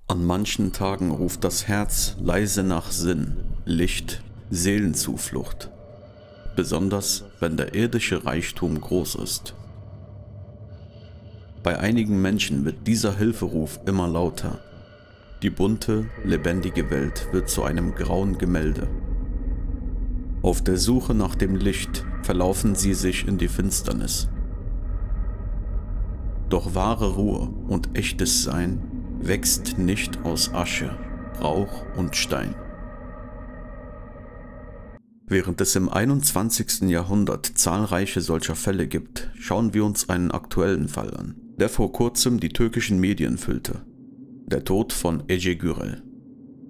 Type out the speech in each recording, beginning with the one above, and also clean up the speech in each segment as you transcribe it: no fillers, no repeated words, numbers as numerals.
An manchen Tagen ruft das Herz leise nach Sinn, Licht, Seelenzuflucht. Besonders, wenn der irdische Reichtum groß ist. Bei einigen Menschen wird dieser Hilferuf immer lauter. Die bunte, lebendige Welt wird zu einem grauen Gemälde. Auf der Suche nach dem Licht verlaufen sie sich in die Finsternis. Doch wahre Ruhe und echtes Sein wächst nicht aus Asche, Rauch und Stein. Während es im 21. Jahrhundert zahlreiche solcher Fälle gibt, schauen wir uns einen aktuellen Fall an, der vor kurzem die türkischen Medien füllte. Der Tod von Ece Gürel.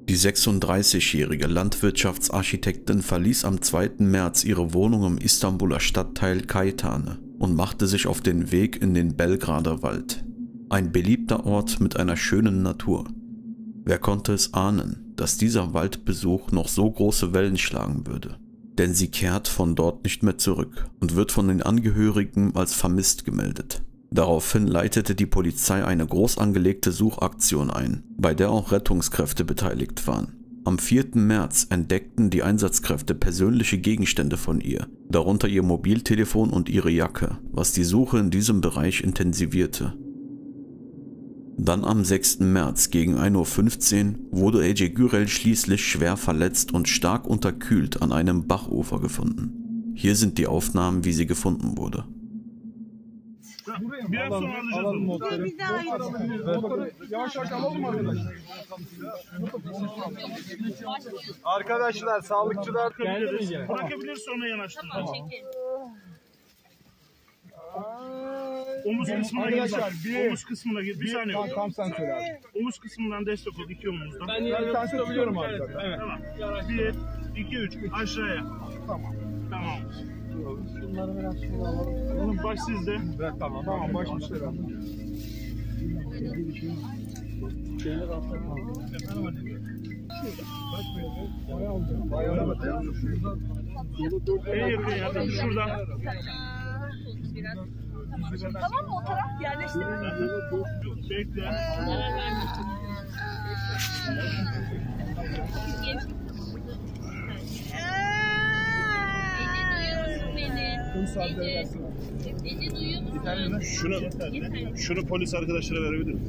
Die 36-jährige Landwirtschaftsarchitektin verließ am 2. März ihre Wohnung im Istanbuler Stadtteil Kaytane und machte sich auf den Weg in den Belgrader Wald. Ein beliebter Ort mit einer schönen Natur. Wer konnte es ahnen, dass dieser Waldbesuch noch so große Wellen schlagen würde? Denn sie kehrt von dort nicht mehr zurück und wird von den Angehörigen als vermisst gemeldet. Daraufhin leitete die Polizei eine groß angelegte Suchaktion ein, bei der auch Rettungskräfte beteiligt waren. Am 4. März entdeckten die Einsatzkräfte persönliche Gegenstände von ihr, darunter ihr Mobiltelefon und ihre Jacke, was die Suche in diesem Bereich intensivierte. Dann am 6. März gegen 1:15 Uhr wurde Ece Gürel schließlich schwer verletzt und stark unterkühlt an einem Bachufer gefunden. Hier sind die Aufnahmen, wie sie gefunden wurde. Biraz sonra alacağız onu. Yavaş yavaş alalım mı arkadaşlar? Arkadaşlar, sağlıkçılar bırakabilir sonra yanaştırın. Tamam. Omuz kısmına gir bak. Omuz kısmına gir. Bir saniye. Tam sen söyle abi. Omuz kısmından destek ol. 2 omuzdan. Ben tutabiliyorum abi. Evet. Tamam. 1, 2, 3. Aşağıya. Tamam. Tamam. Şunları biraz şuraya alalım. Oğlum baş sizde. Evet, tamam. Tamam, baş bizde. Şeyler atlayalım. En yakın yardım şuradan. Tamam mı o taraf yerleştirelim? Bekle. Şunu polis arkadaşlara verebilir miyim?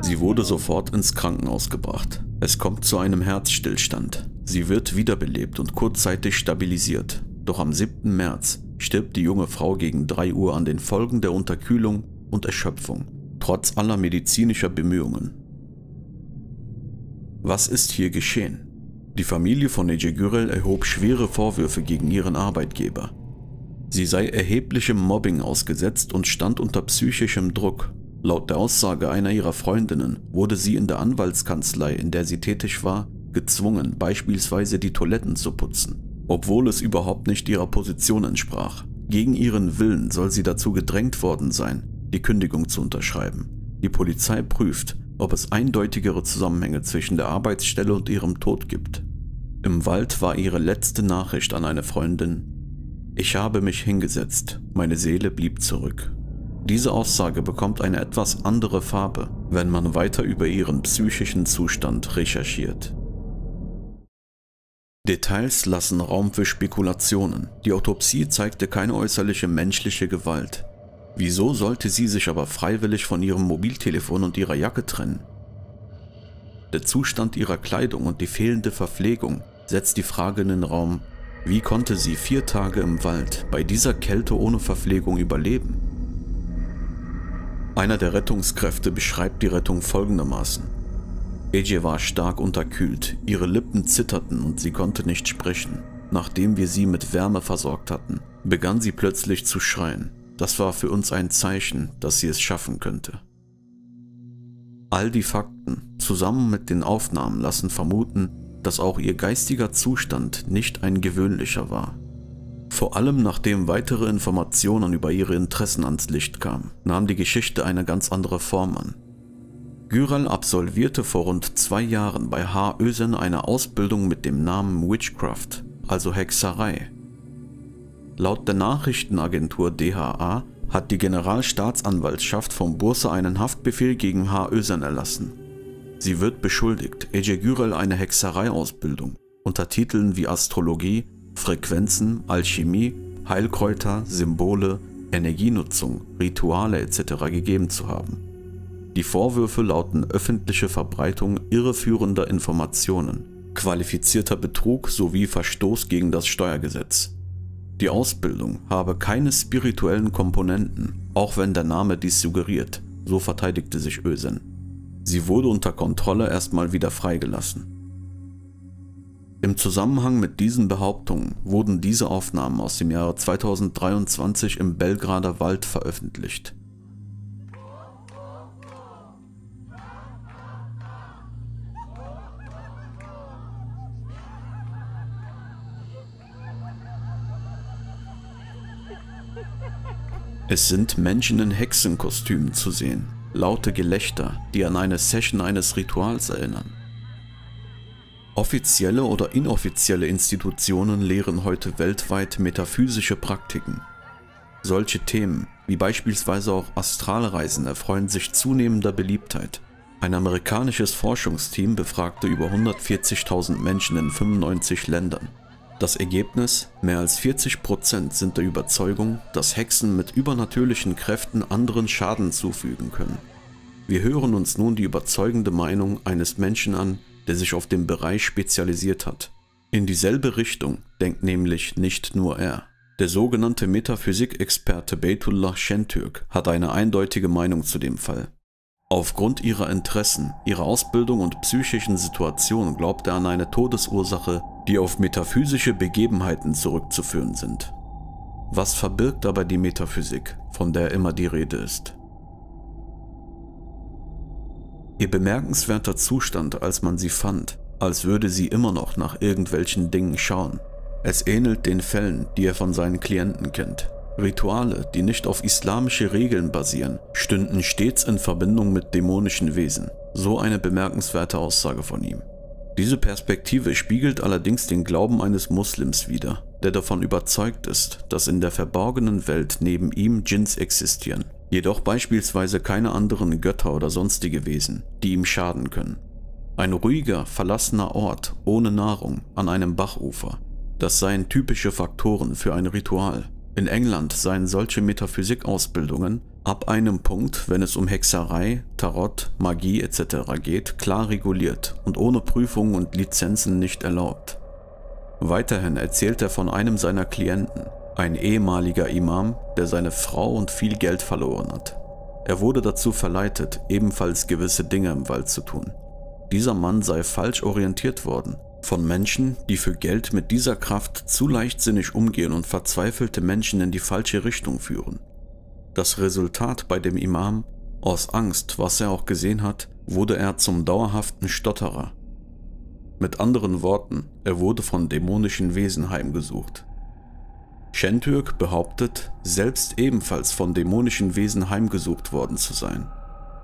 Sie wurde sofort ins Krankenhaus gebracht. Es kommt zu einem Herzstillstand. Sie wird wiederbelebt und kurzzeitig stabilisiert. Doch am 7. März stirbt die junge Frau gegen 3 Uhr an den Folgen der Unterkühlung und Erschöpfung, trotz aller medizinischer Bemühungen. Was ist hier geschehen? Die Familie von Ece Gürel erhob schwere Vorwürfe gegen ihren Arbeitgeber. Sie sei erheblichem Mobbing ausgesetzt und stand unter psychischem Druck. Laut der Aussage einer ihrer Freundinnen wurde sie in der Anwaltskanzlei, in der sie tätig war, gezwungen, beispielsweise die Toiletten zu putzen, obwohl es überhaupt nicht ihrer Position entsprach. Gegen ihren Willen soll sie dazu gedrängt worden sein, die Kündigung zu unterschreiben. Die Polizei prüft, ob es eindeutigere Zusammenhänge zwischen der Arbeitsstelle und ihrem Tod gibt. Im Wald war ihre letzte Nachricht an eine Freundin: Ich habe mich hingesetzt, meine Seele blieb zurück. Diese Aussage bekommt eine etwas andere Farbe, wenn man weiter über ihren psychischen Zustand recherchiert. Details lassen Raum für Spekulationen. Die Autopsie zeigte keine äußerliche menschliche Gewalt. Wieso sollte sie sich aber freiwillig von ihrem Mobiltelefon und ihrer Jacke trennen? Der Zustand ihrer Kleidung und die fehlende Verpflegung setzt die Frage in den Raum: Wie konnte sie 4 Tage im Wald bei dieser Kälte ohne Verpflegung überleben? Einer der Rettungskräfte beschreibt die Rettung folgendermaßen: Ece war stark unterkühlt, ihre Lippen zitterten und sie konnte nicht sprechen. Nachdem wir sie mit Wärme versorgt hatten, begann sie plötzlich zu schreien. Das war für uns ein Zeichen, dass sie es schaffen könnte. All die Fakten zusammen mit den Aufnahmen lassen vermuten, dass auch ihr geistiger Zustand nicht ein gewöhnlicher war. Vor allem nachdem weitere Informationen über ihre Interessen ans Licht kamen, nahm die Geschichte eine ganz andere Form an. Gürel absolvierte vor rund 2 Jahren bei H. Özen eine Ausbildung mit dem Namen Witchcraft, also Hexerei. Laut der Nachrichtenagentur DHA hat die Generalstaatsanwaltschaft von Bursa einen Haftbefehl gegen H. Özen erlassen. Sie wird beschuldigt, Ece Gürel eine Hexereiausbildung unter Titeln wie Astrologie, Frequenzen, Alchemie, Heilkräuter, Symbole, Energienutzung, Rituale etc. gegeben zu haben. Die Vorwürfe lauten öffentliche Verbreitung irreführender Informationen, qualifizierter Betrug sowie Verstoß gegen das Steuergesetz. Die Ausbildung habe keine spirituellen Komponenten, auch wenn der Name dies suggeriert, so verteidigte sich Özen. Sie wurde unter Kontrolle erstmal wieder freigelassen. Im Zusammenhang mit diesen Behauptungen wurden diese Aufnahmen aus dem Jahre 2023 im Belgrader Wald veröffentlicht. Es sind Menschen in Hexenkostümen zu sehen, laute Gelächter, die an eine Session eines Rituals erinnern. Offizielle oder inoffizielle Institutionen lehren heute weltweit metaphysische Praktiken. Solche Themen, wie beispielsweise auch Astralreisen, erfreuen sich zunehmender Beliebtheit. Ein amerikanisches Forschungsteam befragte über 140.000 Menschen in 95 Ländern. Das Ergebnis: mehr als 40% sind der Überzeugung, dass Hexen mit übernatürlichen Kräften anderen Schaden zufügen können. Wir hören uns nun die überzeugende Meinung eines Menschen an, der sich auf den Bereich spezialisiert hat. In dieselbe Richtung denkt nämlich nicht nur er. Der sogenannte Metaphysik-Experte Beytullah Şentürk hat eine eindeutige Meinung zu dem Fall. Aufgrund ihrer Interessen, ihrer Ausbildung und psychischen Situation glaubt er an eine Todesursache, die auf metaphysische Begebenheiten zurückzuführen sind. Was verbirgt aber die Metaphysik, von der immer die Rede ist? Ihr bemerkenswerter Zustand, als man sie fand, als würde sie immer noch nach irgendwelchen Dingen schauen. Es ähnelt den Fällen, die er von seinen Klienten kennt. Rituale, die nicht auf islamische Regeln basieren, stünden stets in Verbindung mit dämonischen Wesen. So eine bemerkenswerte Aussage von ihm. Diese Perspektive spiegelt allerdings den Glauben eines Muslims wider, der davon überzeugt ist, dass in der verborgenen Welt neben ihm Dschinns existieren, jedoch beispielsweise keine anderen Götter oder sonstige Wesen, die ihm schaden können. Ein ruhiger, verlassener Ort ohne Nahrung an einem Bachufer, das seien typische Faktoren für ein Ritual. In England seien solche Metaphysik-Ausbildungen ab einem Punkt, wenn es um Hexerei, Tarot, Magie etc. geht, klar reguliert und ohne Prüfungen und Lizenzen nicht erlaubt. Weiterhin erzählt er von einem seiner Klienten, ein ehemaliger Imam, der seine Frau und viel Geld verloren hat. Er wurde dazu verleitet, ebenfalls gewisse Dinge im Wald zu tun. Dieser Mann sei falsch orientiert worden. Von Menschen, die für Geld mit dieser Kraft zu leichtsinnig umgehen und verzweifelte Menschen in die falsche Richtung führen. Das Resultat bei dem Imam: aus Angst, was er auch gesehen hat, wurde er zum dauerhaften Stotterer. Mit anderen Worten, er wurde von dämonischen Wesen heimgesucht. Şentürk behauptet, selbst ebenfalls von dämonischen Wesen heimgesucht worden zu sein.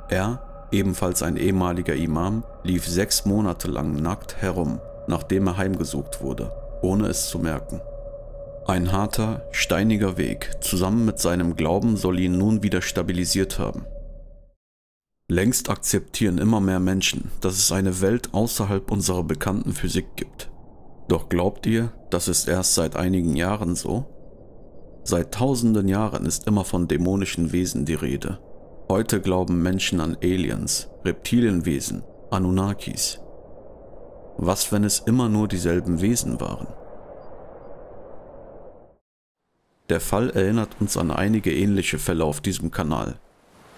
Er, ebenfalls ein ehemaliger Imam, lief 6 Monate lang nackt herum, nachdem er heimgesucht wurde, ohne es zu merken. Ein harter, steiniger Weg zusammen mit seinem Glauben soll ihn nun wieder stabilisiert haben. Längst akzeptieren immer mehr Menschen, dass es eine Welt außerhalb unserer bekannten Physik gibt. Doch glaubt ihr, das ist erst seit einigen Jahren so? Seit tausenden Jahren ist immer von dämonischen Wesen die Rede. Heute glauben Menschen an Aliens, Reptilienwesen, Anunnakis. Was, wenn es immer nur dieselben Wesen waren? Der Fall erinnert uns an einige ähnliche Fälle auf diesem Kanal.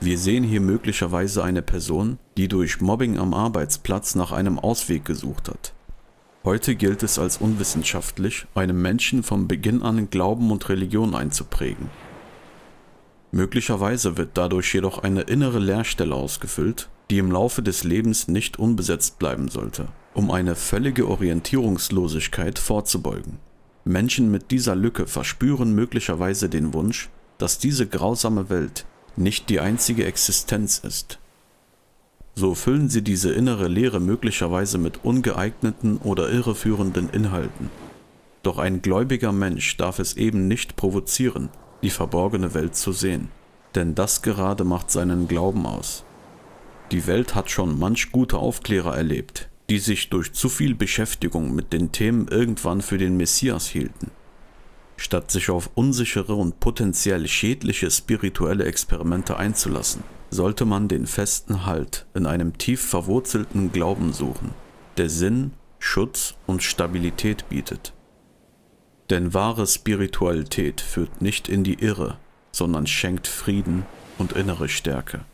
Wir sehen hier möglicherweise eine Person, die durch Mobbing am Arbeitsplatz nach einem Ausweg gesucht hat. Heute gilt es als unwissenschaftlich, einem Menschen von Beginn an Glauben und Religion einzuprägen. Möglicherweise wird dadurch jedoch eine innere Leerstelle ausgefüllt, die im Laufe des Lebens nicht unbesetzt bleiben sollte, um eine völlige Orientierungslosigkeit vorzubeugen. Menschen mit dieser Lücke verspüren möglicherweise den Wunsch, dass diese grausame Welt nicht die einzige Existenz ist. So füllen sie diese innere Leere möglicherweise mit ungeeigneten oder irreführenden Inhalten. Doch ein gläubiger Mensch darf es eben nicht provozieren, die verborgene Welt zu sehen. Denn das gerade macht seinen Glauben aus. Die Welt hat schon manch gute Aufklärer erlebt, die sich durch zu viel Beschäftigung mit den Themen irgendwann für den Messias hielten. Statt sich auf unsichere und potenziell schädliche spirituelle Experimente einzulassen, sollte man den festen Halt in einem tief verwurzelten Glauben suchen, der Sinn, Schutz und Stabilität bietet. Denn wahre Spiritualität führt nicht in die Irre, sondern schenkt Frieden und innere Stärke.